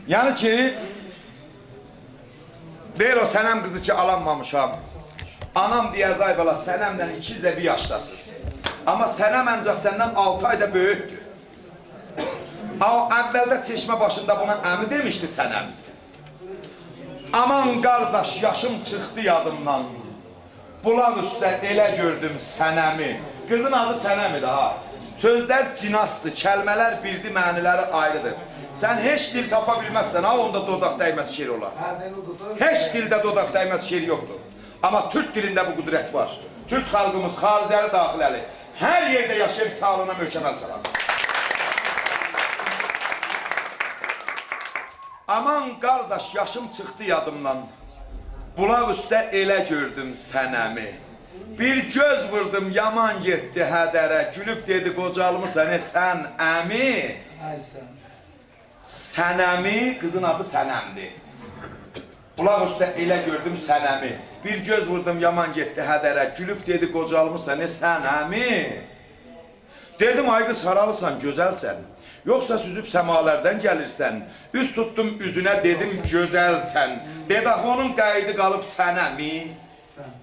Yani ki deyir o Sənem kızı ki alanmamışam. Anam deyər day bala Sənem'den 2 de 1 yaştasınız. Ama Sənem ancaq səndən 6 ayda böyükdür. O əvvəldə çeşmə başında buna əmi demişdi Sənem. Aman qardaş yaşım çıxdı yadımdan. Bulaq üstə elə gördüm Sənəmi. Qızın adı Sənəm idi ha. Sözlər cinasdır, kəlmələr birdi, məniləri ayrıdır. Sən heç dil tapa bilməzsən ha, onda dodaq dəyməz şeir olar. Heç dildə dodaq dəyməz şeir yoxdur. Amma Türk dilində bu qüdrət var. Türk xalqımız xaricəli, daxiləli. Hər yerdə yaşayıb sağlığına möhkəməl çalar. Aman qardaş yaşım çıxdı yadımdan. Bulaq üstə elə gördüm Sənəmi. Bir göz vurdum yaman getdi hədərə. Gülüb dedi qocalmısan sən əmi. Sənəmi, qızın adı Sənəmdir. Bulaq üstə elə gördüm Sənəmi. Bir göz vurdum yaman getdi hədərə. Gülüb dedi qocalmısan sən əmi. Dedim ay qız haralısan, gözəlsən. Yoxsa süzüb səmalərdən gəlirsən. Üz tutdum üzünə dedim gözəlsən. Dedi onun qaydı qalıb Sənəmi.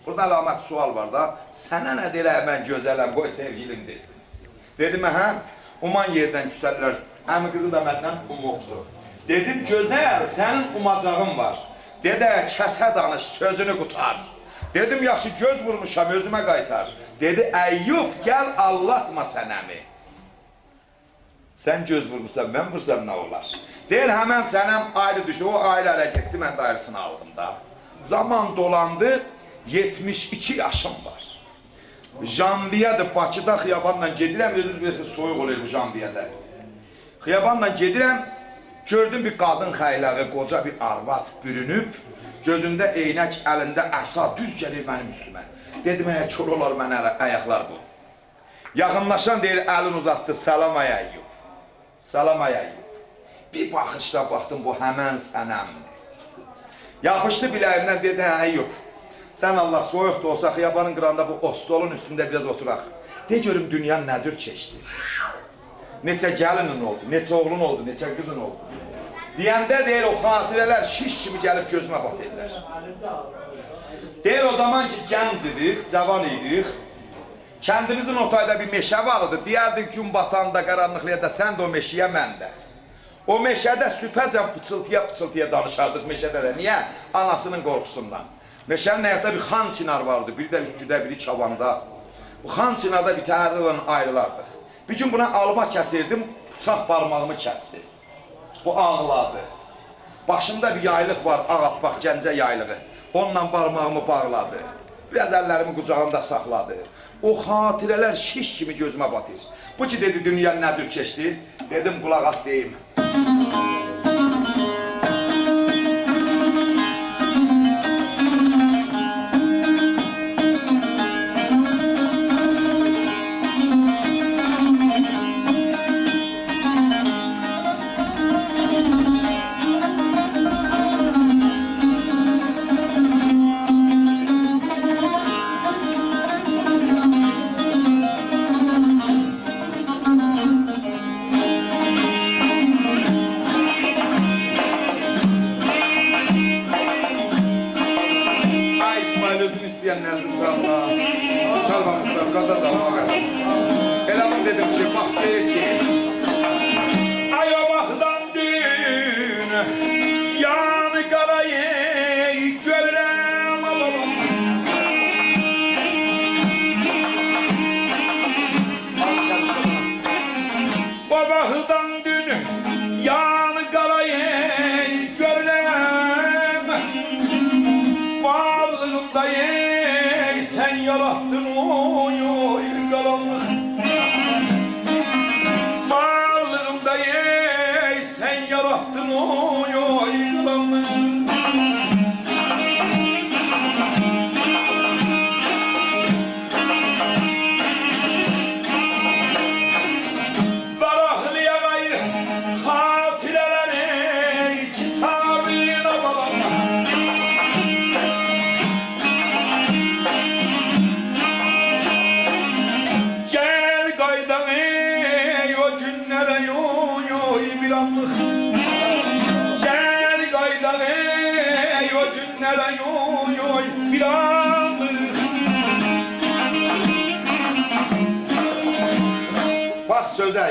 Burada əlamət sual var da. Sənə nə deyirə mən gözələm, qoy sevgilim desin. Dedim hə, uman yerdən küsəllər. Əmi qızı da məndən umuqdur. Dedim gözəl, sənin umacağın var. Dedi kəsə danış, sözünü qutar. Dedim yaxşı göz vurmuşam, özümə qaytar. Dedi Əyyub gəl allatma Sənəmi. Sən göz vurmuşsan, mən vursam nə olar? Deyir, həmən Sənəm ayrı düşdü, o ayrı hərəkətli, mən də ayrısını aldım da. Zaman dolandı, 72 yaşım var. Janviyadır, Bakıda xiyabanla gedirəm, özünüz biləsiniz, soyuq olur bu Janviyada. Xiyabanla gedirəm, gördüm bir qadın xəylağı, qoca bir arvad bürünüb, gözündə eynək, əlində əsa düz gəlir mənim üstümə. Dedim, kör olar mənə ayaqlar bu. Yaxınlaşan deyir, əlin uzatdı, salam ay Əyyub. Salam ay Əyyub. Bir baxışla baxdım, bu həmən Sənəmdir. Yapışdı biləyimdən, dedi, Əyyub, sən Allah soyuq da olsa, xiyabanın qıranda bu ostolun üstündə biraz oturaq. De görüm, dünya nədir keçdi? Neçə gəlinin oldu, neçə oğlun oldu, neçə qızın oldu. Deyəndə deyir, o xatirələr şiş kimi gəlib gözümə bat edilər. Deyir, o zaman ki, gənc idik, cavan idik. Kəndimizin otayda bir meşə vardı. Deyərdik, gün batanda, qaranlıqlıya da sən də o meşəyə, mən də. O meşədə süpəcən pıçıltıya danışardıq meşədə də. Niyə? Anasının qorxusundan. Meşənin həyatda bir xan çınar vardı. Biri də üstüdə, biri çavanda. Bu xan çınarda bir təhərlə ayrılardıq. Bir gün buna alma kəsirdim, bıçaq barmağımı kəsdi. Bu ağladı. Başımda bir yaylıq var, ağappaq, gəncə yaylığı. Onunla barmağımı bağladı. Biraz əllərimi qucağında saxladı. O xatirələr şiş kimi gözümə batır. Bu ki dedi, dünya nədir keçdi? Dedim, qulaq as deyim. günlərə yoy yoy bir anlıq. Bax sözə,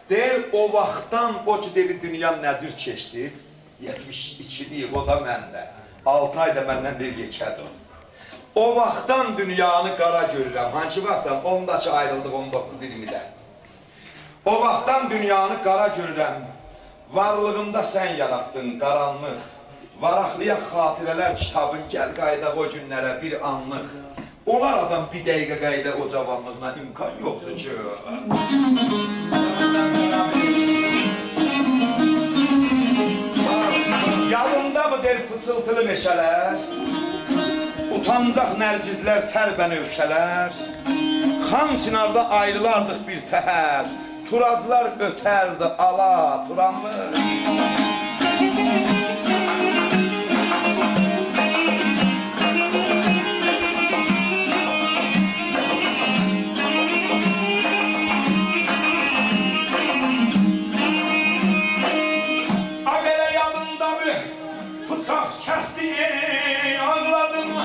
deyir o vaxtdan o ki dedi dünya nəcür keçdi, 72'li o da məndə, 6 ayda məndən deyir yekədir. O vaxtdan dünyanı qara görürəm, hangi vaxtdan? 10'da ki ayrıldıq 19-20'də. O vaxtdan dünyanı qara görürəm, varlığımda sən yaratdın qaranlıq. Varaqlayaq xatirələr kitabın, gəl qaydaq o günlərə bir anlıq. Olar adam bir dəqiqə qayda o cavanlığına imkan yoxdur ki. Yadında mı der pıçıltılı meşələr, utancaq nərcizlər tərbən övşələr, Xan Çinarda ayrılardıq bir təhər, Turazlar ötərdi ala turanlıq. Amele yanında mı bıçak kesti ağladın mı?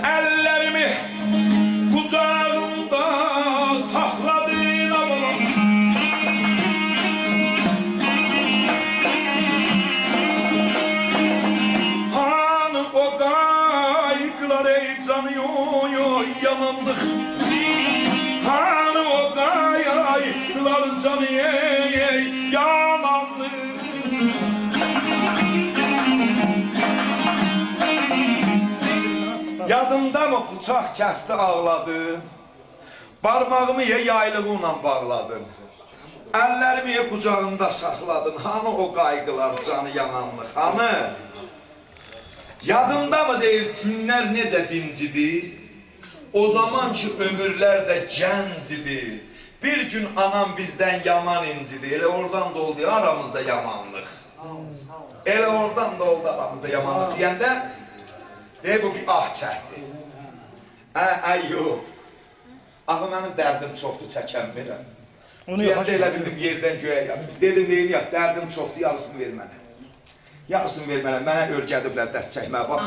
Ellerimi kucağımda sakladın ablam. Hanı o kaygılar ey canıyor yamanlık. Hanı o kaygılar canıyor yamanlık. Yadımda mı bıçaq kəsdi ağladım, barmağımı yaylığıyla bağladım, əllərimi qucağımda saxladın, hanı o qaygılar canı yananlıq, hanı? Yadımda mı deyir günlər necə dincidir, o zaman ki ömürlər də gənc idi, bir gün anam bizdən yaman incidi, elə oradan da oldu aramızda yamanlıq, elə oradan da oldu aramızda yamanlıq deyəndə, deyir bu bir ah çəkdi. Ay yox. Axı mənim dərdim çoxdur, çəkəm verəm. Deyəndə elə bildim yerdən göyə yapır. Dedim deyil ya, dərdim çoxdur, yarısını ver mənə. Yarısını ver mənə, mənə örgədiblər dərd çəkməyə bax.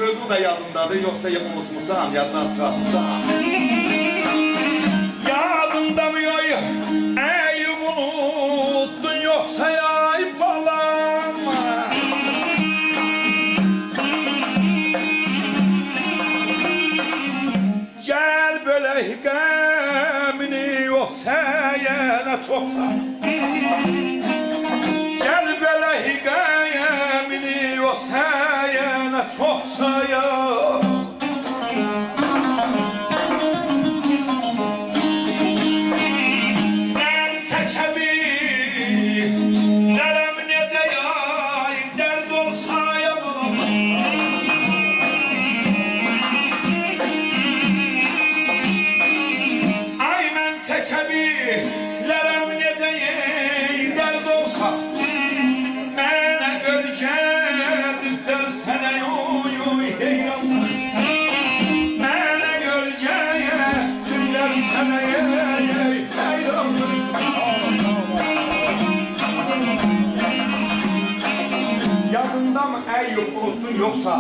Özü da yadındadır, yoksa unutmuşsan, yadından çıxartmışsan. Yadında mı yoy, ey unuttun yoksa yay balam. Gel böyle hikâmini yoksa yine çoksa. Gel böyle hikâmini yoksa çok sayar. Ben çekebilirim nece yay dert olsa yapamam. Ay ben çekebilirim nece yay dert olsa. Bana öleceğim sana yoy yoy heyran. yok, unuttun yoksa.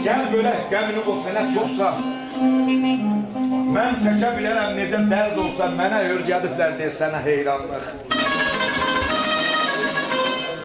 Gel böyle qəmini o sənə çoxsa. Mən çəkə bilərəm necə dərd olsa, mənə örgədiblər der sənə heyranlıq.